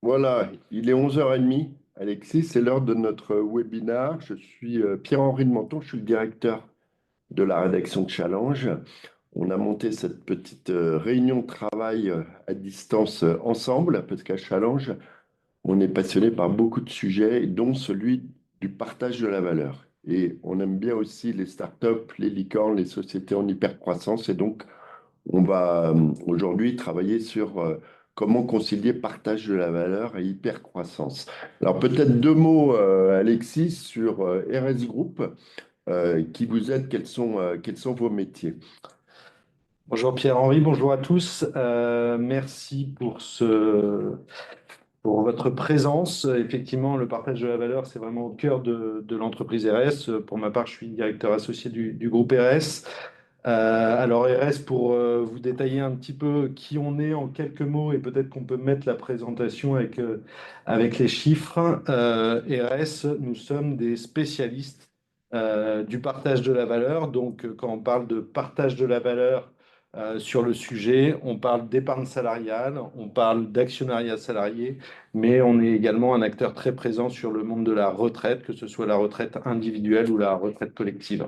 Voilà, il est 11h30. Alexis, c'est l'heure de notre webinaire. Je suis Pierre-Henri de Menton, je suis le directeur de la rédaction de Challenge. On a monté cette petite réunion de travail à distance ensemble, parce qu'à Challenge, on est passionné par beaucoup de sujets, dont celui du partage de la valeur. Et on aime bien aussi les startups, les licornes, les sociétés en hypercroissance. Et donc, on va aujourd'hui travailler sur comment concilier partage de la valeur et hypercroissance. Alors peut-être deux mots, Alexis, sur RS Group, qui vous êtes, quels sont vos métiers? Bonjour Pierre-Henri, bonjour à tous. Merci pour votre présence. Effectivement, le partage de la valeur, c'est vraiment au cœur de l'entreprise RS. Pour ma part, je suis directeur associé du groupe RS. Alors RS, pour vous détailler un petit peu qui on est en quelques mots, et peut-être qu'on peut mettre la présentation avec les chiffres. RS, nous sommes des spécialistes du partage de la valeur. Donc, quand on parle de partage de la valeur sur le sujet, on parle d'épargne salariale, on parle d'actionnariat salarié, mais on est également un acteur très présent sur le monde de la retraite, que ce soit la retraite individuelle ou la retraite collective.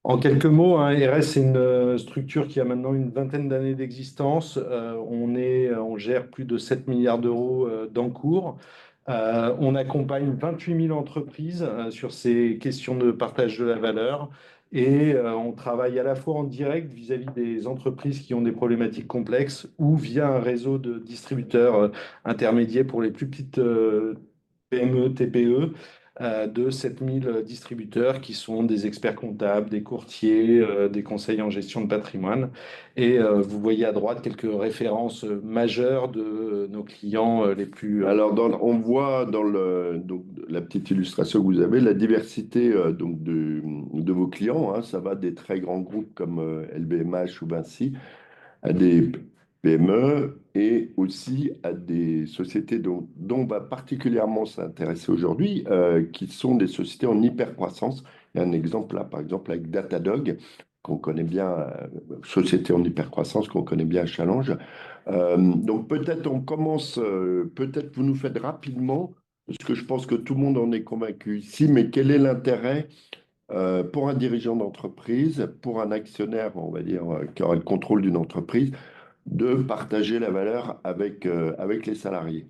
En quelques mots, hein, RS, c'est une structure qui a maintenant une vingtaine d'années d'existence. On gère plus de 7 milliards d'euros d'encours. On accompagne 28 000 entreprises sur ces questions de partage de la valeur. Et on travaille à la fois en direct vis-à-vis des entreprises qui ont des problématiques complexes ou via un réseau de distributeurs intermédiaires pour les plus petites PME, TPE de 7 000 distributeurs qui sont des experts comptables, des courtiers, des conseillers en gestion de patrimoine. Et vous voyez à droite quelques références majeures de nos clients les plus... Alors, on voit dans donc, la petite illustration que vous avez la diversité donc de vos clients, hein. Ça va des très grands groupes comme LVMH ou Vinci à des PME et aussi à des sociétés dont on va particulièrement s'intéresser aujourd'hui, qui sont des sociétés en hypercroissance. Il y a un exemple là, par exemple, avec Datadog, qu'on connaît bien, société en hypercroissance, qu'on connaît bien à Challenge. Donc peut-être on commence, peut-être vous nous faites rapidement, parce que je pense que tout le monde en est convaincu ici, mais quel est l'intérêt pour un dirigeant d'entreprise, pour un actionnaire, on va dire, qui aura le contrôle d'une entreprise, de partager la valeur avec les salariés.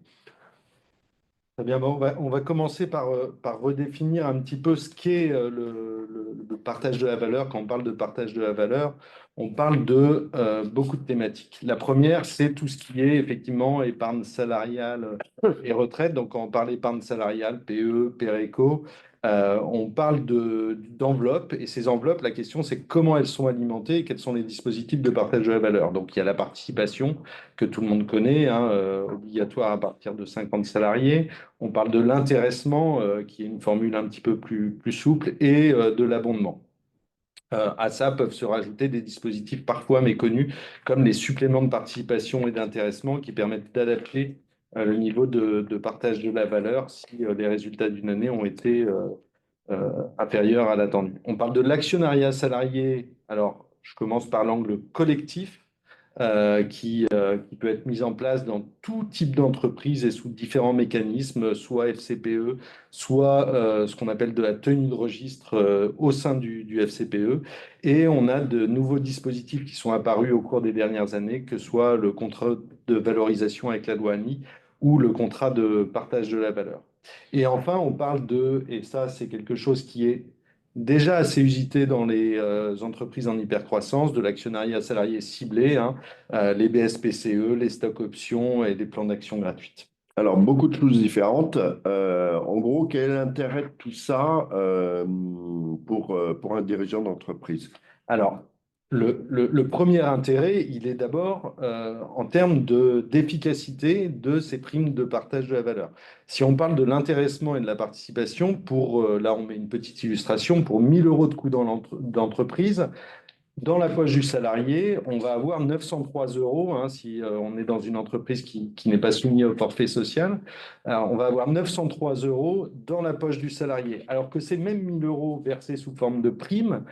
Très bien, bon, on va commencer par redéfinir un petit peu ce qu'est le partage de la valeur. Quand on parle de partage de la valeur, on parle de beaucoup de thématiques. La première, c'est tout ce qui est effectivement épargne salariale et retraite. Donc, quand on parle épargne salariale, PE, PERECO, on parle d'enveloppes. Et ces enveloppes, la question, c'est comment elles sont alimentées et quels sont les dispositifs de partage de la valeur. Donc, il y a la participation que tout le monde connaît, hein, obligatoire à partir de 50 salariés. On parle de l'intéressement, qui est une formule un petit peu plus souple, et de l'abondement. À ça peuvent se rajouter des dispositifs parfois méconnus, comme les suppléments de participation et d'intéressement, qui permettent d'adapter le niveau de partage de la valeur si les résultats d'une année ont été inférieurs à l'attendu. On parle de l'actionnariat salarié. Alors, je commence par l'angle collectif qui peut être mise en place dans tout type d'entreprise et sous différents mécanismes, soit FCPE, soit ce qu'on appelle de la tenue de registre au sein du FCPE. Et on a de nouveaux dispositifs qui sont apparus au cours des dernières années, que ce soit le contrat de valorisation avec la loi ANI ou le contrat de partage de la valeur. Et enfin, on parle et ça c'est quelque chose qui est déjà assez usité dans les entreprises en hypercroissance, de l'actionnariat salarié ciblé, hein, les BSPCE, les stocks options et les plans d'action gratuites. Alors, beaucoup de choses différentes. En gros, quel est l'intérêt de tout ça pour un dirigeant d'entreprise? Alors, le premier intérêt, il est d'abord en termes d'efficacité de ces primes de partage de la valeur. Si on parle de l'intéressement et de la participation, là on met une petite illustration, pour 1 000 euros de coût d'entreprise, dans la poche du salarié, on va avoir 903 euros, hein, si on est dans une entreprise qui n'est pas soumise au forfait social. Alors, on va avoir 903 euros dans la poche du salarié. Alors que ces mêmes 1 000 euros versés sous forme de prime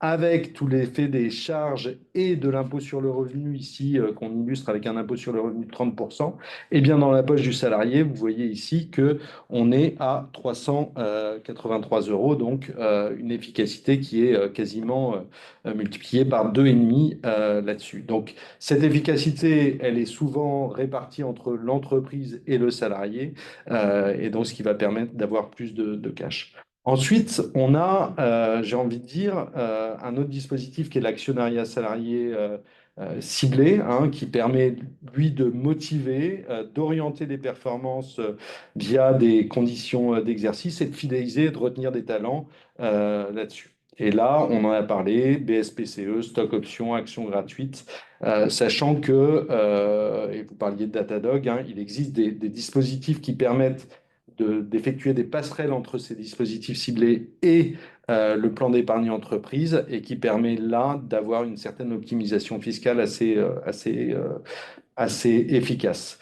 avec tout l'effet des charges et de l'impôt sur le revenu ici, qu'on illustre avec un impôt sur le revenu de 30%, et bien dans la poche du salarié, vous voyez ici que on est à 383 euros, donc une efficacité qui est quasiment multipliée par 2,5 là-dessus. Donc cette efficacité, elle est souvent répartie entre l'entreprise et le salarié, et donc ce qui va permettre d'avoir plus de cash. Ensuite, on a, j'ai envie de dire, un autre dispositif qui est l'actionnariat salarié ciblé, hein, qui permet, lui, de motiver, d'orienter des performances via des conditions d'exercice et de fidéliser et de retenir des talents là-dessus. Et là, on en a parlé, BSPCE, stock options, actions gratuites, sachant que, et vous parliez de Datadog, hein, il existe des dispositifs qui permettent d'effectuer des passerelles entre ces dispositifs ciblés et le plan d'épargne entreprise et qui permet là d'avoir une certaine optimisation fiscale assez efficace.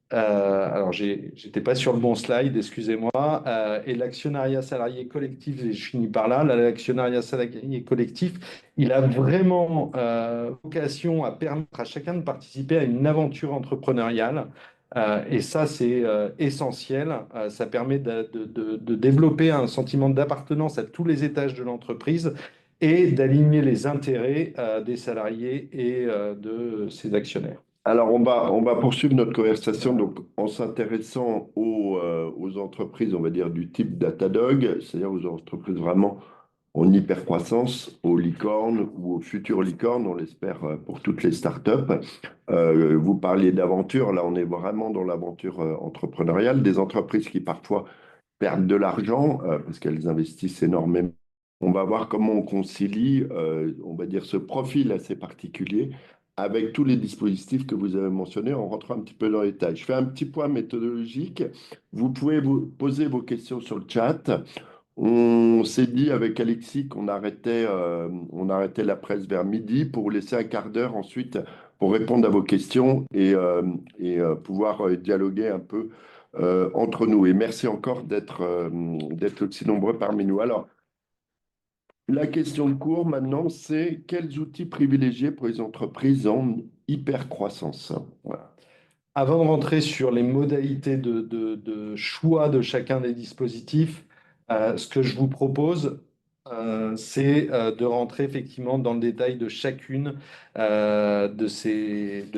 Alors, j'étais pas sur le bon slide, excusez-moi. Et l'actionnariat salarié collectif, et je finis par là, l'actionnariat salarié collectif, il a vraiment vocation à permettre à chacun de participer à une aventure entrepreneuriale. Et ça, c'est essentiel. Ça permet de développer un sentiment d'appartenance à tous les étages de l'entreprise et d'aligner les intérêts des salariés et de ses actionnaires. Alors, on va poursuivre notre conversation donc, en s'intéressant aux entreprises, on va dire, du type Datadog, c'est-à-dire aux entreprises vraiment en hypercroissance, aux licornes ou aux futures licornes, on l'espère pour toutes les startups. Vous parliez d'aventure, là on est vraiment dans l'aventure entrepreneuriale, des entreprises qui parfois perdent de l'argent parce qu'elles investissent énormément. On va voir comment on concilie, on va dire, ce profil assez particulier avec tous les dispositifs que vous avez mentionnés en rentrant un petit peu dans les détails. Je fais un petit point méthodologique. Vous pouvez vous poser vos questions sur le chat. On s'est dit avec Alexis qu'on arrêtait la presse vers midi pour laisser un quart d'heure ensuite pour répondre à vos questions et pouvoir dialoguer un peu entre nous. Et merci encore d'être aussi nombreux parmi nous. Alors, la question de cours maintenant, c'est quels outils privilégier pour les entreprises en hypercroissance? Voilà. Avant de rentrer sur les modalités de choix de chacun des dispositifs, ce que je vous propose, c'est de rentrer effectivement dans le détail de de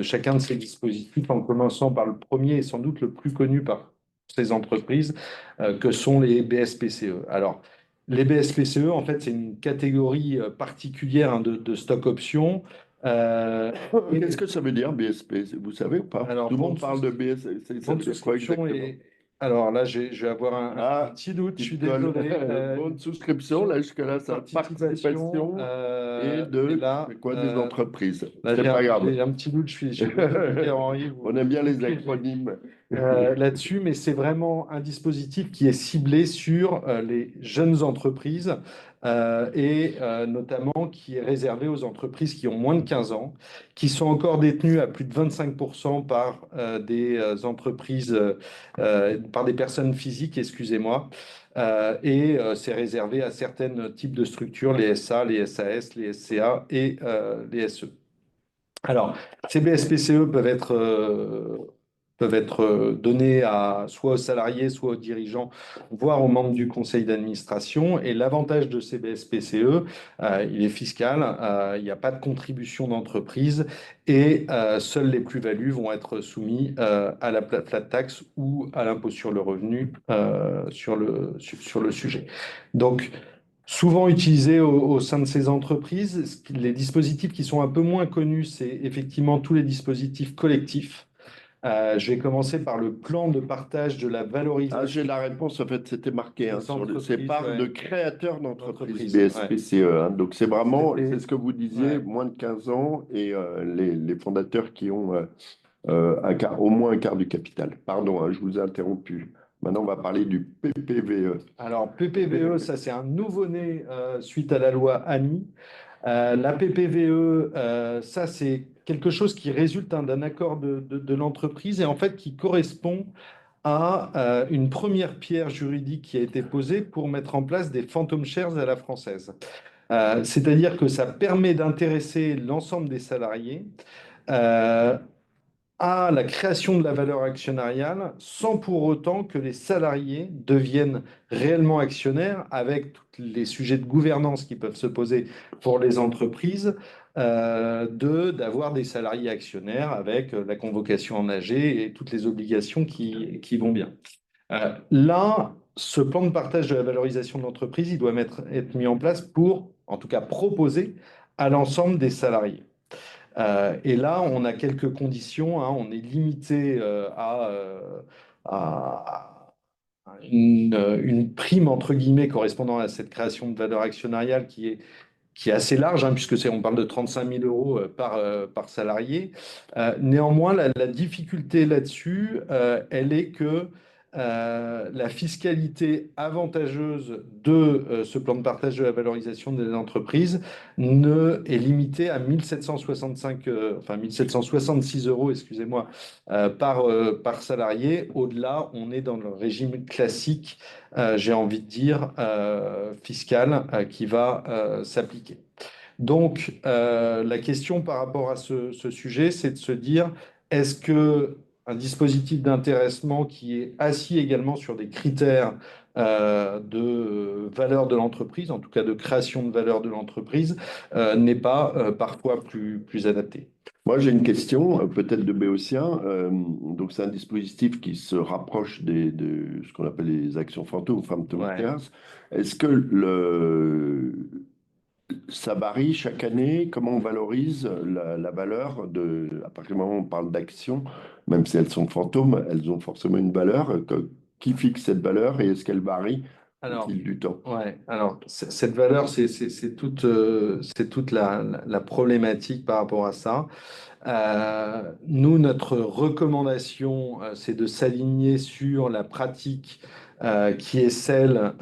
chacun de ces dispositifs, en commençant par le premier et sans doute le plus connu par ces entreprises, que sont les BSPCE. Alors, les BSPCE, en fait, c'est une catégorie particulière, hein, de stock options. Qu'est-ce que ça veut dire BSP? Vous savez ou pas? Alors, Tout le monde parle de BSP. Ça bon de veut dire quoi souscription exactement? et alors là, je vais avoir un Ah, petit doute, je suis petite colle. désolé. Bonne souscription, là, jusque-là, ça Participation, participation et et de là, c'est quoi des entreprises? là C'est pas grave. j'ai un petit doute, je suis désolé, Pierre-Henri, On aime bien vous les corrigez, acronymes. là-dessus, mais c'est vraiment un dispositif qui est ciblé sur les jeunes entreprises et notamment qui est réservé aux entreprises qui ont moins de 15 ans, qui sont encore détenues à plus de 25% par des entreprises, par des personnes physiques, excusez-moi. C'est réservé à certains types de structures, les SA, les SAS, les SCA et les SE. Alors, ces BSPCE peuvent être donnés soit aux salariés, soit aux dirigeants, voire aux membres du conseil d'administration. Et l'avantage de ces BSPCE, il est fiscal, il n'y a pas de contribution d'entreprise et seules les plus-values vont être soumises à la flat tax ou à l'impôt sur le revenu sur le sujet. Donc, souvent utilisés au sein de ces entreprises, les dispositifs qui sont un peu moins connus, c'est effectivement tous les dispositifs collectifs. Je vais commencer par le plan de partage de la Ah, valorisation j'ai la réponse, en fait, c'était marqué des c'est entreprises. part de Ouais, créateurs d'entreprises d'entreprises, ouais. BSPCE. Donc, c'est vraiment, C'était- c'est ce que vous disiez, ouais. moins de 15 ans et les fondateurs qui ont au moins un quart du capital. Pardon, hein, je vous ai interrompu. Maintenant, on va parler du PPVE. Alors, PPVE, ça c'est un nouveau-né suite à la loi ANI. La PPVE, ça c'est quelque chose qui résulte, hein, d'un accord de l'entreprise et en fait qui correspond à une première pierre juridique qui a été posée pour mettre en place des phantom shares à la française. C'est-à-dire que ça permet d'intéresser l'ensemble des salariés euh, à la création de la valeur actionnariale sans pour autant que les salariés deviennent réellement actionnaires avec tous les sujets de gouvernance qui peuvent se poser pour les entreprises, d'avoir des salariés actionnaires avec la convocation en AG et toutes les obligations qui vont bien. Là, ce plan de partage de la valorisation de l'entreprise, il doit être mis en place pour, en tout cas, proposer à l'ensemble des salariés. Et là, on a quelques conditions, hein. On est limité à une prime, entre guillemets, correspondant à cette création de valeur actionnariale qui est assez large, hein, puisque on parle de 35 000 euros par salarié. Néanmoins, la difficulté là-dessus, elle est que la fiscalité avantageuse de ce plan de partage de la valorisation des entreprises est limitée à 1765, enfin 1766 euros, excusez-moi, par salarié. Au-delà, on est dans le régime classique, j'ai envie de dire, fiscal, qui va s'appliquer. Donc, la question par rapport à ce sujet, c'est de se dire, est-ce que un dispositif d'intéressement qui est assis également sur des critères de valeur de l'entreprise, en tout cas de création de valeur de l'entreprise, n'est pas parfois plus adapté? Moi, j'ai une question, peut-être de Béotien. Donc, c'est un dispositif qui se rapproche de ce qu'on appelle les actions fantômes, phantom Ouais. shares. Est-ce que ça varie chaque année? Comment on valorise la valeur à partir du moment où on parle d'actions, même si elles sont fantômes, elles ont forcément une valeur. Qui fixe cette valeur et est-ce qu'elle varie au Alors, fil du temps? ouais, alors cette valeur, c'est toute la problématique par rapport à ça. Nous, notre recommandation, c'est de s'aligner sur la pratique qui est celle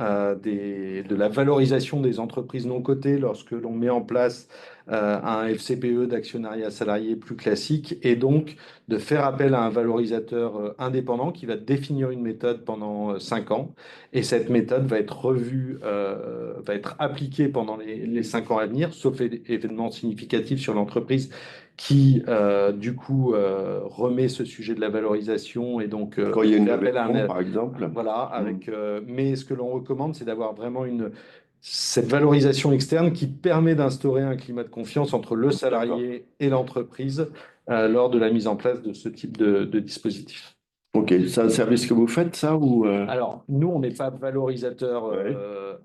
de la valorisation des entreprises non cotées lorsque l'on met en place un FCPE d'actionnariat salarié plus classique et donc de faire appel à un valorisateur indépendant qui va définir une méthode pendant 5 ans. Et cette méthode va être revue, va être appliquée pendant les 5 ans à venir, sauf événement significatif sur l'entreprise qui, du coup, remet ce sujet de la valorisation et donc Quand il y a une fait levée appel de à fonds, un. par exemple? Voilà, Hmm. mais ce que l'on recommande, c'est d'avoir vraiment cette valorisation externe qui permet d'instaurer un climat de confiance entre le D'accord. salarié et l'entreprise lors de la mise en place de ce type de dispositif. Ok, c'est un service que vous faites, ça, ou Alors, nous, on n'est pas valorisateur ouais.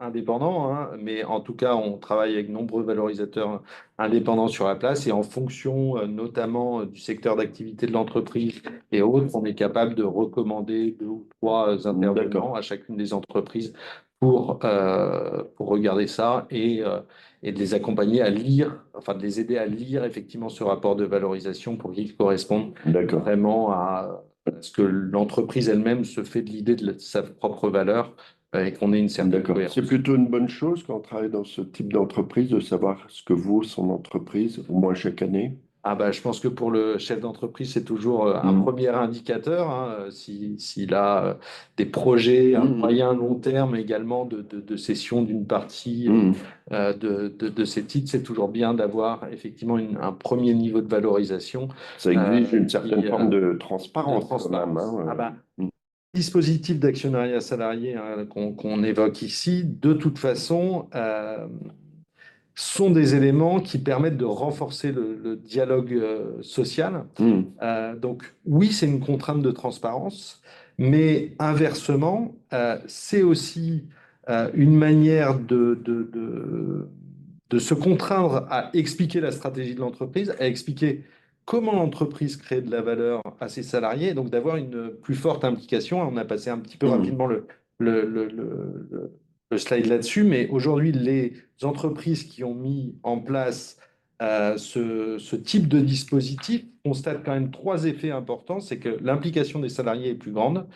indépendant, hein, mais en tout cas, on travaille avec nombreux valorisateurs indépendants sur la place et en fonction notamment du secteur d'activité de l'entreprise et autres, on est capable de recommander 2 ou 3 intervenants D'accord, à chacune des entreprises pour regarder ça et de les accompagner à lire, enfin de les aider à lire effectivement ce rapport de valorisation pour qu'il corresponde d'accord, vraiment à ce que l'entreprise elle-même se fait de l'idée de sa propre valeur et qu'on ait une certaine d'accord. C'est cohérence. plutôt une bonne chose quand on travaille dans ce type d'entreprise de savoir ce que vaut son entreprise, au moins chaque année. Ah bah, je pense que pour le chef d'entreprise, c'est toujours un Hmm. premier indicateur, hein, s'il a des projets à Hmm, moyen, long terme également de cession d'une partie hmm. de ces titres, c'est toujours bien d'avoir effectivement un premier niveau de valorisation Ça exige une certaine qui, forme de de transparence quand même, transparence. hein. Ah bah, Hmm. dispositif d'actionnariat salarié hein, qu'on évoque ici, de toute façon, sont des éléments qui permettent de renforcer le dialogue social. Hmm. Donc oui, c'est une contrainte de transparence, mais inversement, c'est aussi une manière de se contraindre à expliquer la stratégie de l'entreprise, à expliquer comment l'entreprise crée de la valeur à ses salariés, et donc d'avoir une plus forte implication. On a passé un petit peu Hmm. rapidement le, le- le- le- le slide là-dessus, mais aujourd'hui, les entreprises qui ont mis en place ce type de dispositif constatent quand même 3 effets importants. C'est que l'implication des salariés est plus grande,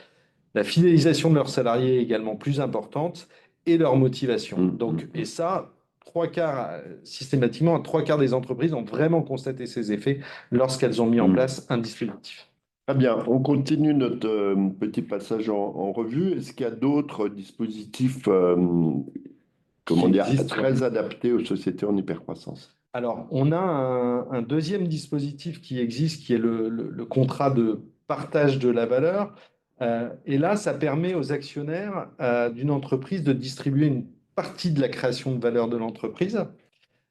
la fidélisation de leurs salariés est également plus importante et leur motivation. Hmm. Hmm. Donc, et Hmm. ça, 3 quarts, systématiquement, 3 quarts des entreprises ont vraiment constaté ces effets lorsqu'elles ont mis en Hmm. place un dispositif. Très bien, on continue notre petit passage en revue. Est-ce qu'il y a d'autres dispositifs comment qui dire, existe. très adapté aux sociétés en hypercroissance. Alors, on a un deuxième dispositif qui existe, qui est le contrat de partage de la valeur. Et là, ça permet aux actionnaires d'une entreprise de distribuer une partie de la création de valeur de l'entreprise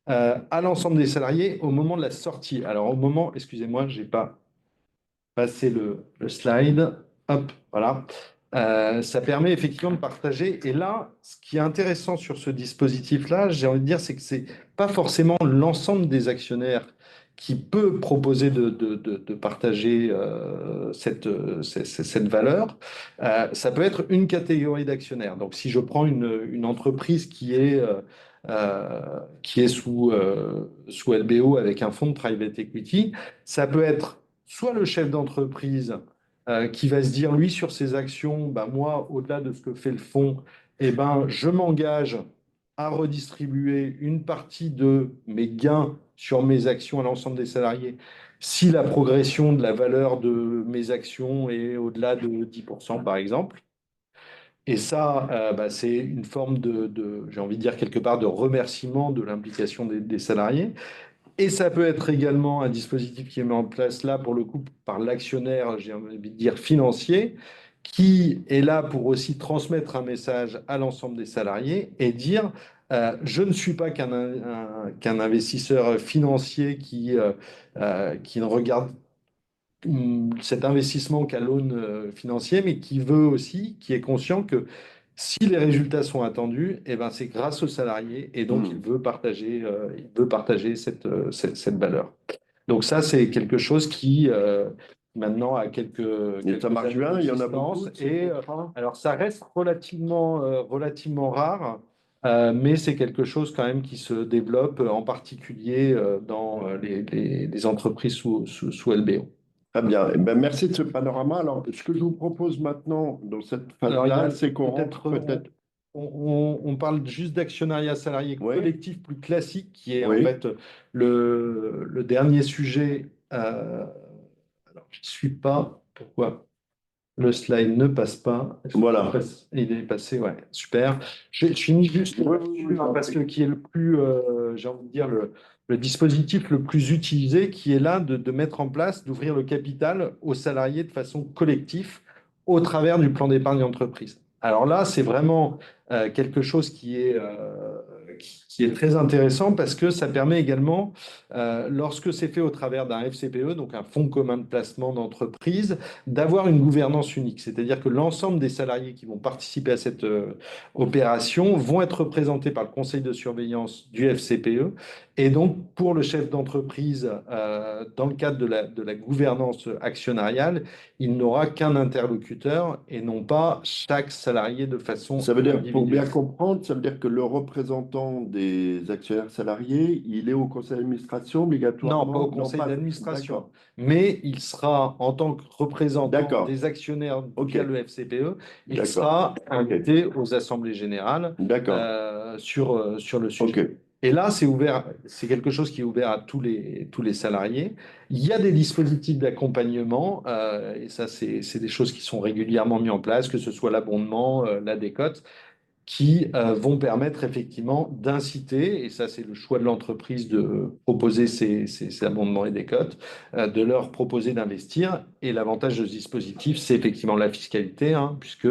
à l'ensemble des salariés au moment de la sortie. Alors, au moment, excusez-moi, j'ai pas passer le slide. Hop, voilà. Ça permet effectivement de partager. Et là, ce qui est intéressant sur ce dispositif-là, j'ai envie de dire, c'est que c'est pas forcément l'ensemble des actionnaires qui peut proposer de partager cette valeur. Ça peut être une catégorie d'actionnaires. Donc, si je prends une entreprise qui est sous LBO avec un fonds de private equity, ça peut être soit le chef d'entreprise qui va se dire, lui, sur ses actions, bah, moi, au-delà de ce que fait le fonds, eh ben, je m'engage à redistribuer une partie de mes gains sur mes actions à l'ensemble des salariés si la progression de la valeur de mes actions est au-delà de 10%, par exemple. Et ça, bah, c'est une forme j'ai envie de dire quelque part, de remerciement de l'implication des salariés. Et ça peut être également un dispositif qui est mis en place là, pour le coup, par l'actionnaire, j'ai envie de dire financier, qui est là pour aussi transmettre un message à l'ensemble des salariés et dire, je ne suis pas qu'un investisseur financier qui ne regarde cet investissement qu'à l'aune financier, mais qui veut aussi, qui est conscient que si les résultats sont attendus, eh ben, c'est grâce aux salariés et donc il veut partager cette valeur. Donc ça, c'est quelque chose qui maintenant a Et ça quelques marche années bien, il y en a beaucoup d'existence. de ces Et contrats. alors ça reste relativement rare, mais c'est quelque chose quand même qui se développe en particulier dans les entreprises sous LBO. Très bien. Eh ben, merci de ce panorama. Alors, ce que je vous propose maintenant, dans cette Alors, il y phase-là, a c'est qu'on rentre peut-être, peut-être. on parle juste d'actionnariat salarié Oui, collectif plus classique, qui est en oui, fait le dernier sujet. Alors, je ne suis pas. Pourquoi le slide ne passe pas? Est-ce que voilà. il est passé, ouais, super. Je finis juste Oui, oui, oui, là-dessus, je hein, t'en parce que prie. qui est le plus, j'ai envie de dire, le dispositif le plus utilisé, qui est là de mettre en place, d'ouvrir le capital aux salariés de façon collective au travers du plan d'épargne d'entreprise. Alors là, c'est vraiment quelque chose qui est très intéressant parce que ça permet également, lorsque c'est fait au travers d'un FCPE, donc un fonds commun de placement d'entreprise, d'avoir une gouvernance unique. C'est-à-dire que l'ensemble des salariés qui vont participer à cette opération vont être représentés par le conseil de surveillance du FCPE. Et donc, pour le chef d'entreprise, dans le cadre de la gouvernance actionnariale, il n'aura qu'un interlocuteur et non pas chaque salarié de façon Ça veut dire, pour bien individuelle. comprendre, ça veut dire que le représentant des actionnaires salariés, il est au conseil d'administration Non, pas au obligatoirement? Non, conseil pas. d'administration, D'accord. mais il sera, en tant que représentant D'accord. des actionnaires OK. via le FCPE, il D'accord. sera OK. invité aux assemblées générales D'accord. sur le sujet. OK. Et là, c'est ouvert, c'est quelque chose qui est ouvert à tous les salariés. Il y a des dispositifs d'accompagnement, et ça, c'est des choses qui sont régulièrement mises en place, que ce soit l'abondement, la décote, qui vont permettre effectivement d'inciter, et ça c'est le choix de l'entreprise de proposer ces abondements et des cotes, de leur proposer d'investir. Et l'avantage de ce dispositif, c'est effectivement la fiscalité, hein, puisque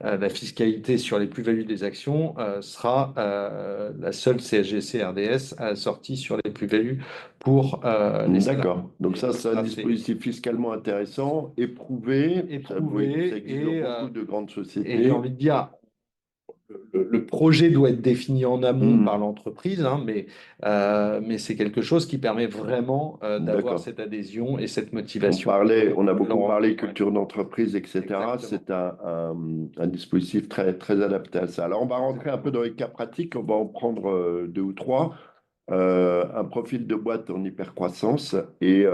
la fiscalité sur les plus-values des actions sera la seule CSG-CRDS assortie sur les plus-values pour les salariés. D'accord. Donc Et ça, donc c'est un ça, c'est dispositif fiscalement intéressant, éprouvé. Ça, oui, ça éprouvé existe dans beaucoup de grandes et j'ai sociétés. envie de dire, le projet doit être défini en amont par Mhm. l'entreprise, hein, mais c'est quelque chose qui permet vraiment d'avoir D'accord. cette adhésion et cette On motivation. parlait, on a beaucoup parlé Ouais, culture d'entreprise, etc. exactement. C'est un dispositif très, très adapté à ça. Alors, on va rentrer un peu dans les cas pratiques. On va en prendre deux ou trois. Un profil de boîte en hypercroissance et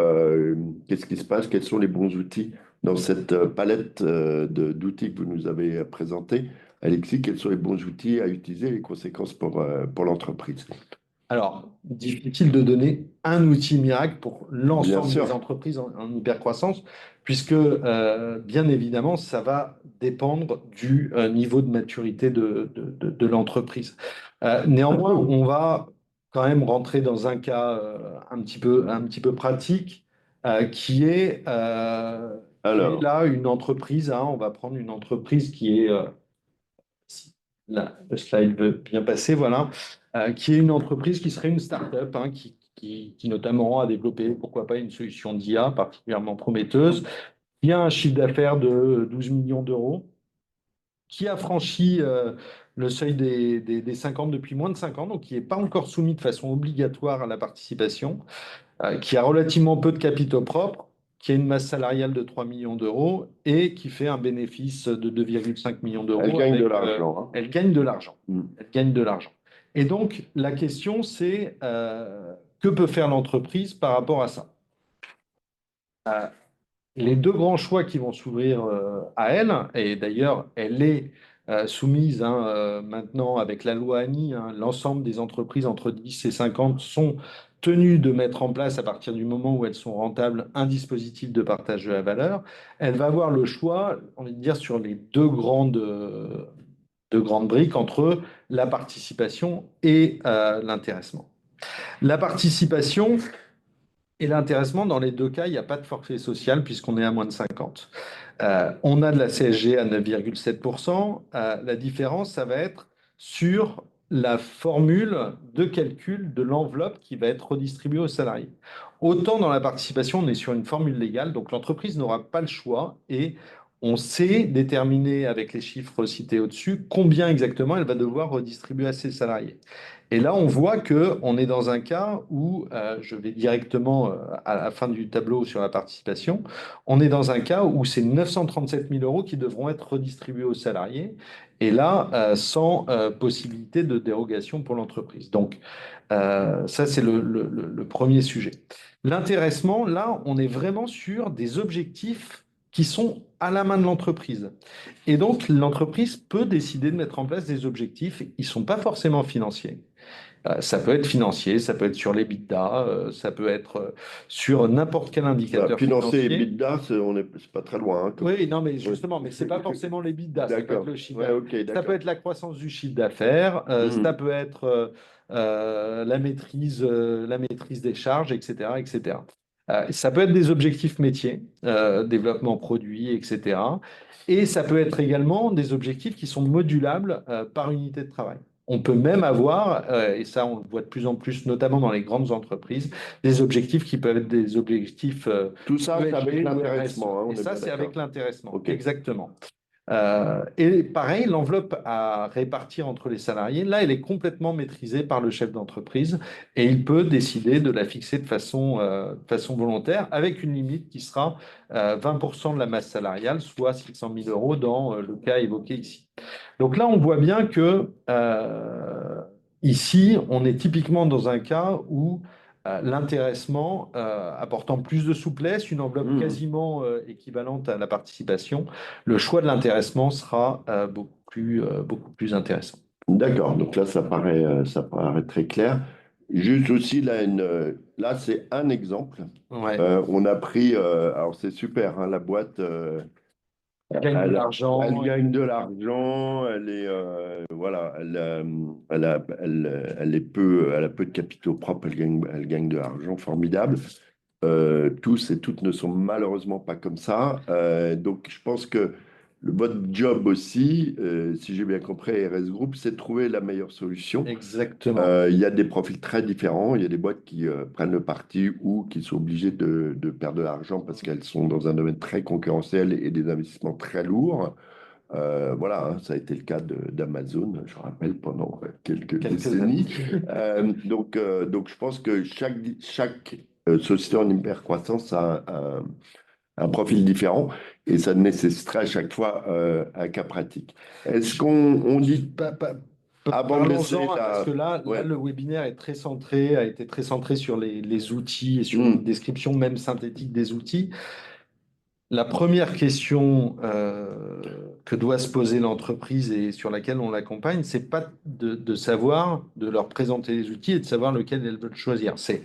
qu'est-ce qui se passe? Quels sont les bons outils dans cette palette d'outils que vous nous avez présentés? Alexis, quels sont les bons outils à utiliser, les conséquences pour l'entreprise? Alors, difficile de donner un outil miracle pour Bien l'ensemble des sûr. entreprises en hypercroissance, puisque bien évidemment, ça va dépendre du niveau de maturité de l'entreprise. Néanmoins, on va quand même rentrer dans un cas un petit peu pratique, qui est Alors, là une entreprise, hein. On va prendre une entreprise qui est, si là, le slide veut bien passer, voilà, qui est une entreprise qui serait une start-up, hein, qui notamment a développé, pourquoi pas, une solution d'IA particulièrement prometteuse, qui a un chiffre d'affaires de 12 millions d'euros, qui a franchi le seuil des 50 depuis moins de 5 ans, donc qui n'est pas encore soumis de façon obligatoire à la participation, qui a relativement peu de capitaux propres, qui a une masse salariale de 3 millions d'euros et qui fait un bénéfice de 2,5 millions elle d'euros gagne de avec, l'argent, hein. elle gagne de l'argent. Mm. Elle gagne de l'argent. Et donc, la question, c'est que peut faire l'entreprise par rapport à ça? Euh, les deux grands choix qui vont s'ouvrir à elle, et d'ailleurs, elle est soumise, hein, maintenant avec la loi ANI, hein, l'ensemble des entreprises entre 10 et 50 sont tenues de mettre en place, à partir du moment où elles sont rentables, un dispositif de partage de la valeur. Elle va avoir le choix, on va dire, sur les deux grandes briques entre la participation et l'intéressement. La participation, et l'intéressement, dans les deux cas, il n'y a pas de forfait social puisqu'on est à moins de 50. On a de la CSG à 9,7%. La différence, ça va être sur la formule de calcul de l'enveloppe qui va être redistribuée aux salariés. Autant dans la participation, on est sur une formule légale, donc l'entreprise n'aura pas le choix et on sait déterminer avec les chiffres cités au-dessus combien exactement elle va devoir redistribuer à ses salariés. Et là, on voit que on est dans un cas où, je vais directement à la fin du tableau sur la participation, on est dans un cas où c'est 937 000 euros qui devront être redistribués aux salariés, et là, sans possibilité de dérogation pour l'entreprise. Donc, ça, c'est le premier sujet. L'intéressement, là, on est vraiment sur des objectifs qui sont à la main de l'entreprise. Et donc, l'entreprise peut décider de mettre en place des objectifs. Ils ne sont pas forcément financiers. Ça peut être financier, ça peut être sur l'EBITDA, ça peut être sur n'importe quel Bah, indicateur financer financier. EBITDA, c'est pas très loin, hein, Oui, non, mais ouais. justement, mais c'est pas forcément l'EBITDA, ça peut être D'accord. le chiffre Ouais, d'affaires. ok, Ça peut d'accord. être la croissance du chiffre d'affaires, ça Mhm. peut être la maîtrise des charges, etc., etc. Ça peut être des objectifs métiers, développement produit, etc. Et ça peut être également des objectifs qui sont modulables par unité de travail. On peut même avoir, et ça on le voit de plus en plus, notamment dans les grandes entreprises, des objectifs qui peuvent être des objectifs Tout ça, c'est avec ESG ou RSE. l'intéressement, hein, Et on est ça, bien c'est avec d'accord. l'intéressement, Ok. exactement. Et pareil, l'enveloppe à répartir entre les salariés, là, elle est complètement maîtrisée par le chef d'entreprise et il peut décider de la fixer de façon volontaire avec une limite qui sera 20% de la masse salariale, soit 600 000 euros dans le cas évoqué ici. Donc là, on voit bien que ici, on est typiquement dans un cas où l'intéressement apportant plus de souplesse, une enveloppe Mhm. quasiment équivalente à la participation, le choix de l'intéressement sera beaucoup plus intéressant. D'accord, donc là, ça paraît très clair. Juste aussi, là, là c'est un exemple. Ouais, On a pris, alors c'est super, hein, la boîte, gagne de elle l'argent. gagne de l'argent, elle est, voilà, elle a peu de capitaux propres, elle gagne de l'argent, formidable. Tous et toutes ne sont malheureusement pas comme ça. Donc, je pense que votre job aussi, si j'ai bien compris, RS Group, c'est de trouver la meilleure solution. Exactement. Il y a des profils très différents. Il y a des boîtes qui prennent le parti ou qui sont obligées de perdre de l'argent parce qu'elles sont dans un domaine très concurrentiel et des investissements très lourds. Voilà, hein, ça a été le cas d'Amazon, je rappelle, pendant quelques Quelques années. décennies. Donc, je pense que chaque société en hypercroissance a un profil différent et ça nécessiterait à chaque fois un cas pratique. Est-ce qu'on dit, avant de laisser Parlons-en, hein, parce que la... là, Ouais. le webinaire est très centré, a été très centré sur les outils et sur une Hmm. description même synthétique des outils. La première question que doit se poser l'entreprise et sur laquelle on l'accompagne, c'est pas de savoir, de leur présenter les outils et de savoir lequel elles veulent choisir. C'est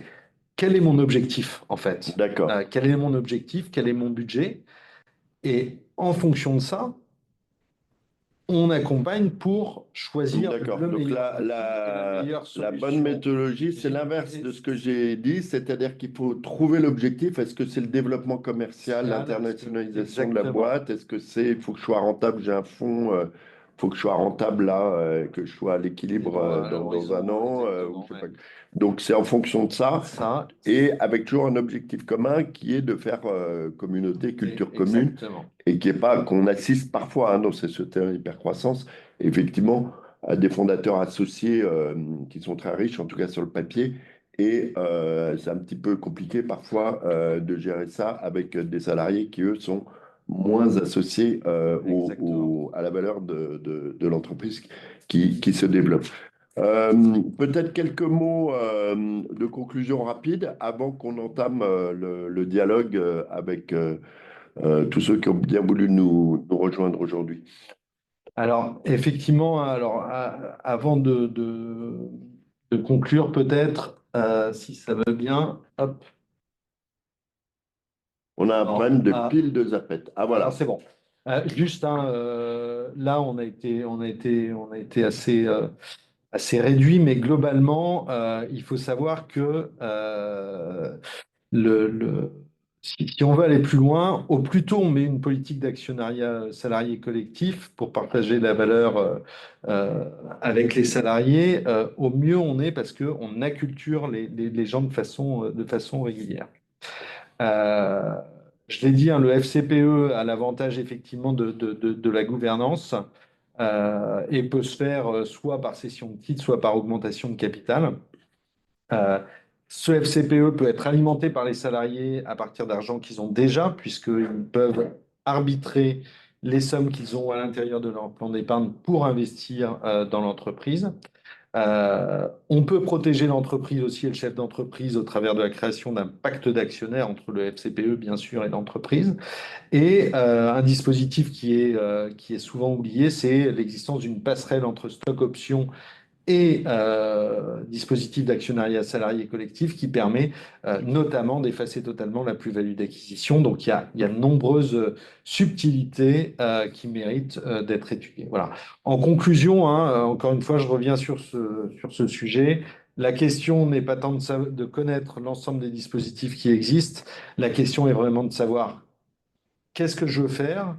quel est mon objectif en fait? D'accord. Quel est mon objectif? Quel est mon budget? Et en fonction de ça, on accompagne pour choisir D'accord. le Donc meilleur outil et la meilleure la bonne solution méthodologie, c'est stratégique. l'inverse Et de ce que j'ai dit, c'est-à-dire qu'il faut trouver l'objectif. Est-ce que c'est le développement commercial, l'internationalisation de la exactement. boîte? Est-ce que c'est, il faut que je sois rentable, j'ai un fonds, faut que je sois rentable là, que je sois à Et l'équilibre à dans un l'horizon, an, ou exactement. je sais pas. Ouais. Donc c'est en fonction de ça, Ça, et avec toujours un objectif commun qui est de faire communauté, culture commune, exactement. et qui est pas qu'on assiste parfois dans ces sociétés hypercroissance, effectivement, à des fondateurs associés qui sont très riches, en tout cas sur le papier, et c'est un petit peu compliqué parfois de gérer ça avec des salariés qui, eux, sont moins associés Exactement. à la valeur de l'entreprise qui se développe. Peut-être quelques mots de conclusion rapide avant qu'on entame le dialogue avec tous ceux qui ont bien voulu nous rejoindre aujourd'hui. Alors, effectivement, avant de conclure, peut-être, si ça va bien, hop, On a un non, problème de pile de zapettes. Ah alors voilà. c'est bon. Juste, hein, là, on a été assez réduit, mais globalement, il faut savoir que le, le- si on veut aller plus loin, au plus tôt on met une politique d'actionnariat salarié collectif pour partager la valeur euh, avec les salariés, au mieux on est parce qu'on acculture les gens de façon régulière. Euh, je l'ai dit, hein, le FCPE a l'avantage effectivement de la gouvernance et peut se faire soit par cession de titres, soit par augmentation de capital. Euh, Ce FCPE peut être alimenté par les salariés à partir d'argent qu'ils ont déjà, puisqu'ils peuvent arbitrer les sommes qu'ils ont à l'intérieur de leur plan d'épargne pour investir dans l'entreprise. On peut protéger l'entreprise aussi et le chef d'entreprise au travers de la création d'un pacte d'actionnaires entre le FCPE, bien sûr, et l'entreprise. Et un dispositif qui est souvent oublié, c'est l'existence d'une passerelle entre stock options et dispositif d'actionnariat salarié collectif qui permet notamment d'effacer totalement la plus-value d'acquisition. Donc il y a de nombreuses subtilités qui méritent d'être étudiées. Voilà. En conclusion, hein, encore une fois, je reviens sur ce sujet. La question n'est pas tant de connaître l'ensemble des dispositifs qui existent. La question est vraiment de savoir qu'est-ce que je veux faire,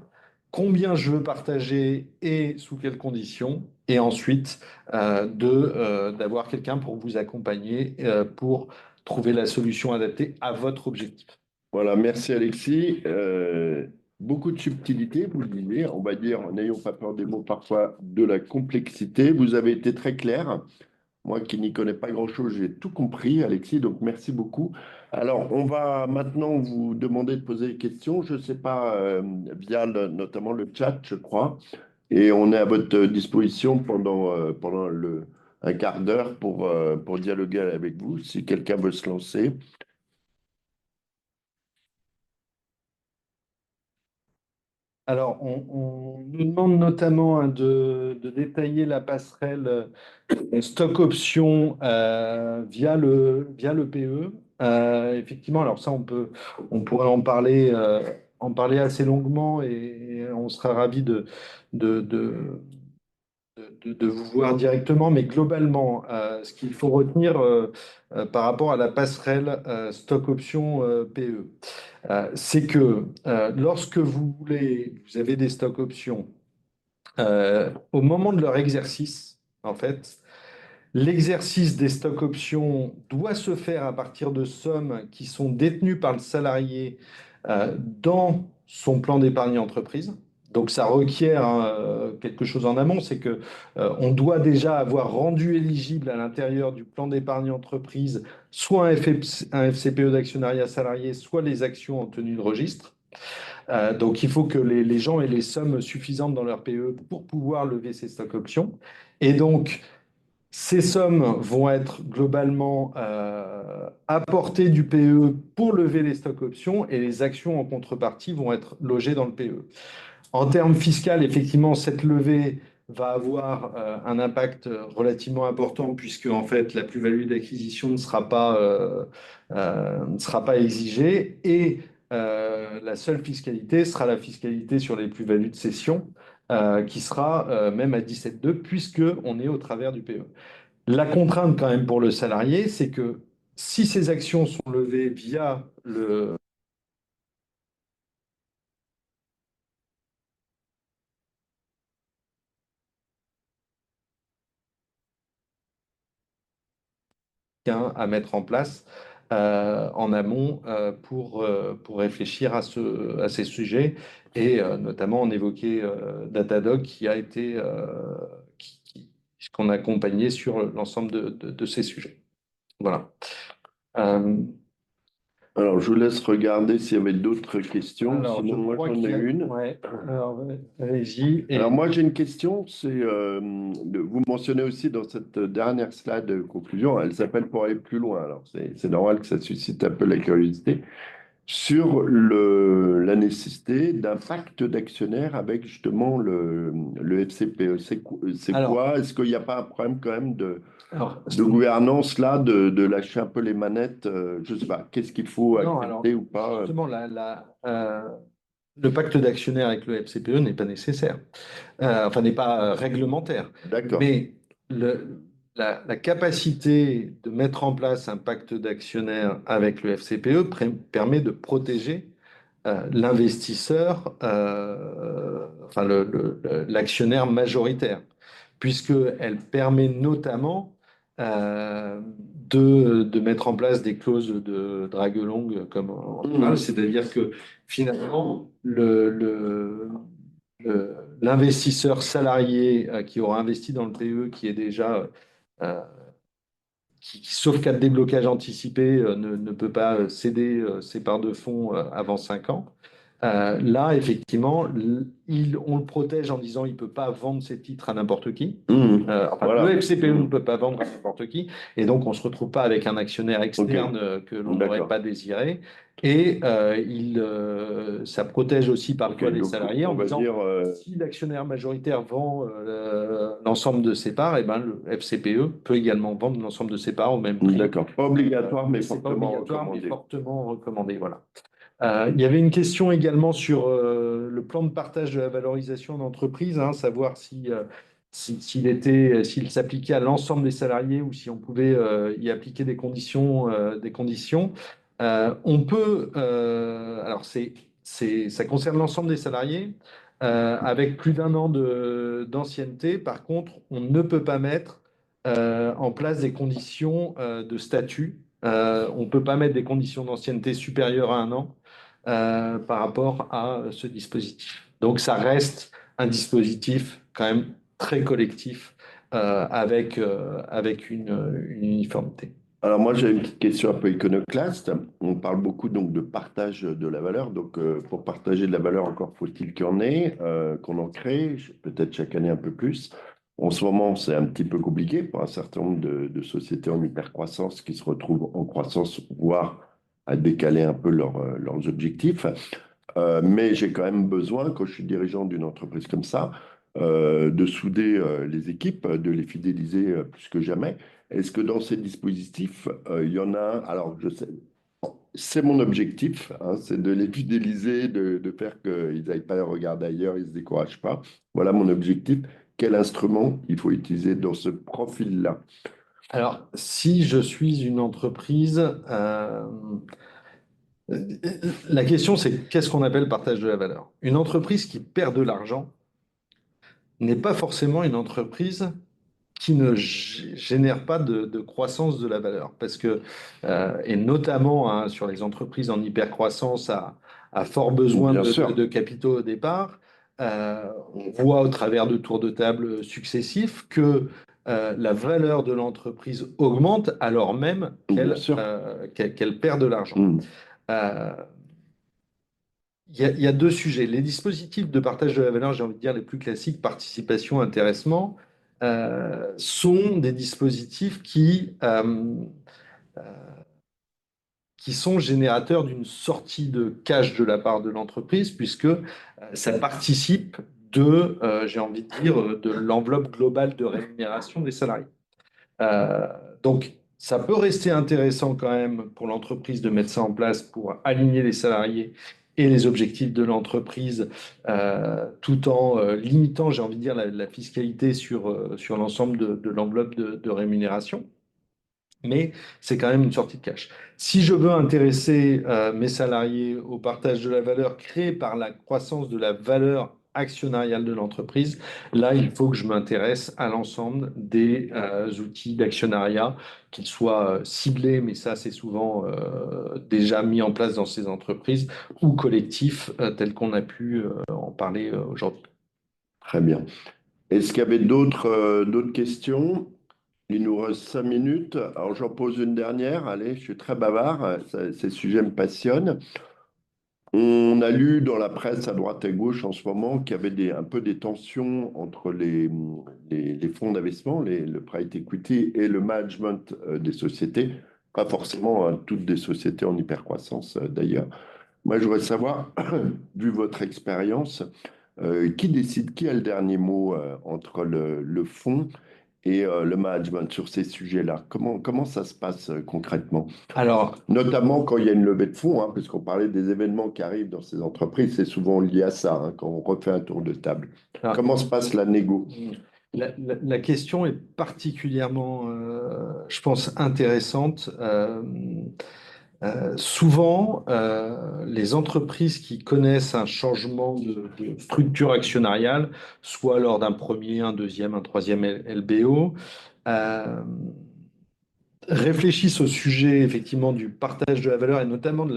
combien je veux partager et sous quelles conditions, et ensuite d'avoir quelqu'un pour vous accompagner pour trouver la solution adaptée à votre objectif. Voilà, merci Alexis. Beaucoup de subtilité, vous le disiez, on va dire, n'ayons pas peur des mots parfois, de la complexité. Vous avez été très clair. Moi qui n'y connais pas grand-chose, j'ai tout compris, Alexis, donc merci beaucoup. Alors, on va maintenant vous demander de poser des questions, je ne sais pas, via notamment le chat, je crois, et on est à votre disposition pendant un quart d'heure pour dialoguer avec vous, si quelqu'un veut se lancer. Alors, on nous demande notamment hein, de détailler la passerelle stock option via le PE. Effectivement, alors ça, on pourrait en parler assez longuement et on sera ravi de, de, de vous voir directement. Mais globalement, ce qu'il faut retenir par rapport à la passerelle stock option PE, c'est que lorsque vous avez des stock options, au moment de leur exercice, en fait, l'exercice des stocks options doit se faire à partir de sommes qui sont détenues par le salarié dans son plan d'épargne entreprise. Donc ça requiert hein, quelque chose en amont, c'est que on doit déjà avoir rendu éligible à l'intérieur du plan d'épargne entreprise soit un FCPE d'actionnariat salarié, soit les actions en tenue de registre. Donc il faut que les gens aient les sommes suffisantes dans leur PE pour pouvoir lever ces stocks options. Et donc ces sommes vont être globalement apporter du PE pour lever les stocks options et les actions en contrepartie vont être logées dans le PE. En termes fiscaux, effectivement, cette levée va avoir un impact relativement important puisque en fait la plus-value d'acquisition ne sera pas exigée et la seule fiscalité sera la fiscalité sur les plus-values de cession qui sera même à 17,2 puisque on est au travers du PE. La contrainte quand même pour le salarié, c'est que si ces actions sont levées via le à mettre en place en amont pour réfléchir à ces sujets et notamment on évoquait Datadog qui a été qu'on a accompagné sur l'ensemble de ces sujets. Voilà. Euh, Alors, je vous laisse regarder s'il y avait d'autres questions. alors, je Sinon, moi, crois j'en ai qu'il y a... une. Ouais. Alors, allez-y. Alors, moi, j'ai une question. Vous mentionnez aussi dans cette dernière slide de conclusion, elle s'appelle pour aller plus loin. Alors, c'est normal que ça suscite un peu la curiosité sur la nécessité d'un pacte d'actionnaires avec justement le FCPE. C'est Alors, quoi? Est-ce qu'il n'y a pas un problème quand même alors, de gouvernance là, de lâcher un peu les manettes? Je ne sais pas, qu'est-ce qu'il faut non, alors accepter ou pas? justement, le pacte d'actionnaires avec le FCPE n'est pas nécessaire, enfin n'est pas réglementaire. D'accord. Mais la capacité de mettre en place un pacte d'actionnaires avec le FCPE permet de protéger l'investisseur, enfin l'actionnaire majoritaire, puisqu'elle permet notamment de mettre en place des clauses de drague longue, comme on parle, Mhm. c'est-à-dire que finalement, l'investisseur salarié qui aura investi dans le PE, qui est déjà euh, sauf cas de déblocage anticipé, ne peut pas céder ses parts de fonds avant 5 ans. Là, effectivement, on le protège en disant il ne peut pas vendre ses titres à n'importe qui. Mhm. Enfin, le Voilà. FCPE ne Mhm. peut pas vendre à n'importe qui. Et donc, on ne se retrouve pas avec un actionnaire Ok, externe que l'on n'aurait d'accord. pas désiré. Et ça protège aussi Ok, parfois les donc salariés on en va disant dire si l'actionnaire majoritaire vend l'ensemble de ses parts, et ben, le FCPE peut également vendre l'ensemble de ses parts au même prix. d'accord, pas obligatoire, mais C'est pas fortement obligatoire, mais recommandé. fortement recommandé. Voilà. Il y avait une question également sur le plan de partage de la valorisation d'entreprise, hein, savoir s'il s'appliquait à l'ensemble des salariés ou si on pouvait y appliquer des conditions. On peut, alors ça concerne l'ensemble des salariés, avec plus d'un an d'ancienneté. Par contre, on ne peut pas mettre en place des conditions de statut. On ne peut pas mettre des conditions d'ancienneté supérieures à un an par rapport à ce dispositif. Donc ça reste un dispositif quand même très collectif avec une uniformité. Alors moi j'ai une petite question un peu iconoclaste. On parle beaucoup donc de partage de la valeur. Donc pour partager de la valeur, encore faut-il qu'il y en ait, qu'on en crée, peut-être chaque année un peu plus. En ce moment, c'est un petit peu compliqué pour un certain nombre de sociétés en hypercroissance qui se retrouvent en croissance, voire à décaler un peu leurs objectifs. Mais j'ai quand même besoin, quand je suis dirigeant d'une entreprise comme ça, de souder les équipes, de les fidéliser plus que jamais. Est-ce que dans ces dispositifs, il y en a un, alors je sais, c'est mon objectif, hein, c'est de les fidéliser, de faire qu'ils n'aillent pas regarder ailleurs, ils ne se découragent pas. Voilà mon objectif. Quel instrument il faut utiliser dans ce profil-là? Alors, si je suis une entreprise, la question c'est qu'est-ce qu'on appelle partage de la valeur? Une entreprise qui perd de l'argent n'est pas forcément une entreprise qui ne génère pas de croissance de la valeur. Parce que, et notamment hein, sur les entreprises en hypercroissance à fort besoin Bien sûr. de capitaux au départ, on voit au travers de tours de table successifs que la valeur de l'entreprise augmente alors même Bien sûr. qu'elle perd de l'argent. Hmm. Euh, il y a deux sujets. Les dispositifs de partage de la valeur, j'ai envie de dire les plus classiques, participation, intéressement, sont des dispositifs qui qui sont générateurs d'une sortie de cash de la part de l'entreprise, puisque ça participe j'ai envie de dire, de l'enveloppe globale de rémunération des salariés. Euh, donc, ça peut rester intéressant quand même pour l'entreprise de mettre ça en place pour aligner les salariés et les objectifs de l'entreprise, tout en limitant, j'ai envie de dire, la fiscalité sur l'ensemble de l'enveloppe de rémunération. Mais c'est quand même une sortie de cash. Si je veux intéresser mes salariés au partage de la valeur créée par la croissance de la valeur actionnariale de l'entreprise, là, il faut que je m'intéresse à l'ensemble des outils d'actionnariat, qu'ils soient ciblés, mais ça, c'est souvent déjà mis en place dans ces entreprises, ou collectifs, tels qu'on a pu en parler aujourd'hui. Très bien. Est-ce qu'il y avait d'autres questions? Il nous reste 5 minutes. Alors, j'en pose une dernière. Allez, je suis très bavard. Ces sujets me passionnent. On a lu dans la presse à droite et à gauche en ce moment qu'il y avait un peu des tensions entre les fonds d'investissement, le private equity et le management des sociétés. Pas forcément hein, toutes des sociétés en hypercroissance d'ailleurs. Moi, je voudrais savoir, vu votre expérience, qui décide, qui a le dernier mot entre le fonds et le management sur ces sujets-là? Comment ça se passe concrètement? Alors, Notamment quand il y a une levée de fonds, hein, puisqu'on parlait des événements qui arrivent dans ces entreprises, c'est souvent lié à ça, hein, quand on refait un tour de table. alors, Comment se passe la négo? la question est particulièrement, je pense, intéressante. Souvent, les entreprises qui connaissent un changement de structure actionnariale, soit lors d'un premier, un deuxième, un troisième LBO, euh, réfléchissent au sujet effectivement du partage de la valeur et notamment de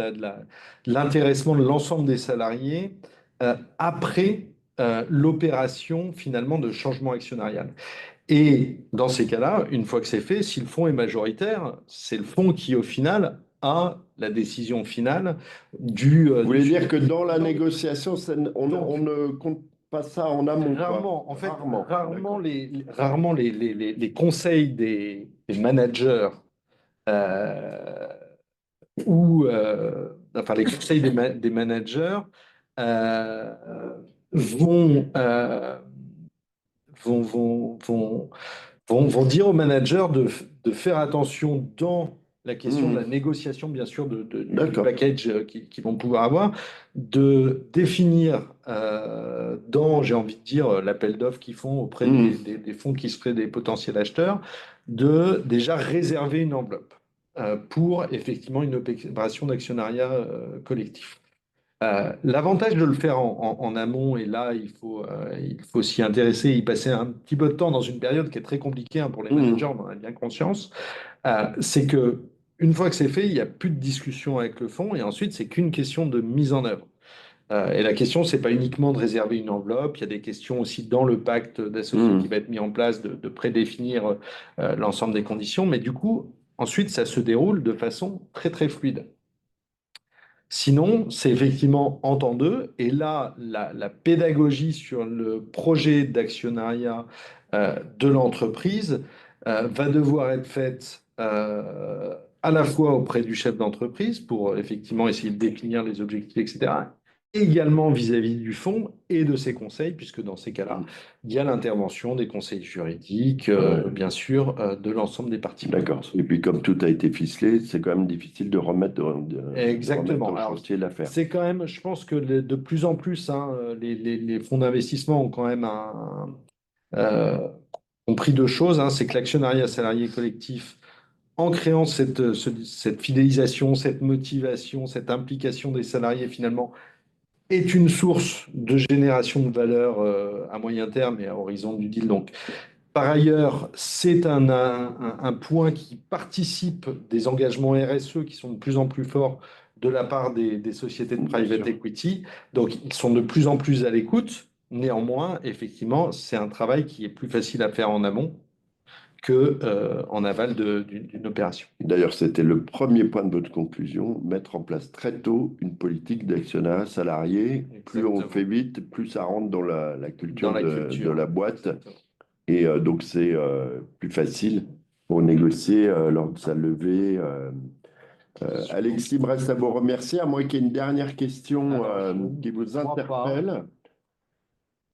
l'intéressement de l'ensemble des salariés après l'opération finalement de changement actionnarial. Et dans ces cas-là, une fois que c'est fait, si le fonds est majoritaire, c'est le fonds qui, au final, a la décision finale Vous du voulez dire sujet. que dans la Donc, négociation, on donc, ne compte pas ça en amont, quoi. rarement, en fait, Rarement, d'accord. rarement les conseils des managers euh, enfin, les conseils des managers euh, vont, vont, vont, vont vont dire aux managers de faire attention dans la question de la Mhm. négociation, bien sûr, du D'accord. package qu'ils vont pouvoir avoir, de définir j'ai envie de dire, l'appel d'offres qu'ils font auprès Mhm. des fonds qui seraient des potentiels acheteurs, de déjà réserver une enveloppe pour effectivement une opération d'actionnariat collectif. L'avantage de le faire en amont, et là, il faut s'y intéresser, y passer un petit peu de temps dans une période qui est très compliquée hein, pour les managers, Mhm. on en a bien conscience, c'est que une fois que c'est fait, il n'y a plus de discussion avec le fonds, et ensuite, c'est qu'une question de mise en œuvre. Et la question, c'est pas uniquement de réserver une enveloppe, il y a des questions aussi dans le pacte d'associés qui Mhm. va être mis en place de prédéfinir l'ensemble des conditions, mais du coup, ensuite, ça se déroule de façon très, très fluide. Sinon, c'est effectivement en temps deux. Et là, la pédagogie sur le projet d'actionnariat de l'entreprise va devoir être faite à la fois auprès du chef d'entreprise pour effectivement essayer de définir les objectifs, etc. Également vis-à-vis du fonds et de ses conseils, puisque dans ces cas-là, Mhm. il y a l'intervention des conseils juridiques, Ouais. bien sûr, de l'ensemble des parties D'accord. prenantes. Et puis comme tout a été ficelé, c'est quand même difficile de remettre Exactement. en Alors, chantier l'affaire. c'est quand même, je pense que de plus en plus, hein, les fonds d'investissement ont quand même euh, compris deux choses, hein. C'est que l'actionnariat salarié collectif, en créant cette fidélisation, cette motivation, cette implication des salariés, finalement, est une source de génération de valeur à moyen terme et à horizon du deal. Donc, par ailleurs, c'est un point qui participe des engagements RSE qui sont de plus en plus forts de la part des sociétés de Bien private sûr. equity. Donc, ils sont de plus en plus à l'écoute. Néanmoins, effectivement, c'est un travail qui est plus facile à faire en amont que, en aval d'une opération. D'ailleurs, c'était le premier point de votre conclusion, mettre en place très tôt une politique d'actionnariat salarié. Plus on le fait Exactement. vite, plus ça rentre dans la Dans culture la de culture. la boîte. Exactement. Et donc, c'est plus facile pour négocier lors de sa levée. Alexis, il me reste à vous remercier, à moins qu'il y ait une dernière question Alors, qui vous crois pas. interpelle.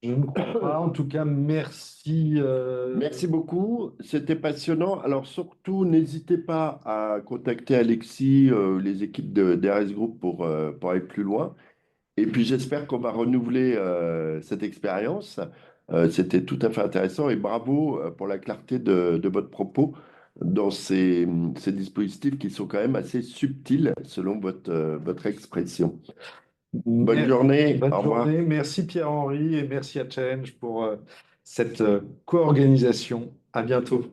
Je ne crois pas. En tout cas, merci. Merci beaucoup, c'était passionnant. Alors surtout, n'hésitez pas à contacter Alexis, les équipes de d'RS Group pour aller plus loin. Et puis j'espère qu'on va renouveler cette expérience. C'était tout à fait intéressant et bravo pour la clarté de votre propos dans ces dispositifs qui sont quand même assez subtils selon votre expression. Bonne journée, Bonne au revoir. journée. Merci Pierre-Henri et merci à Challenge pour cette co-organisation. À bientôt.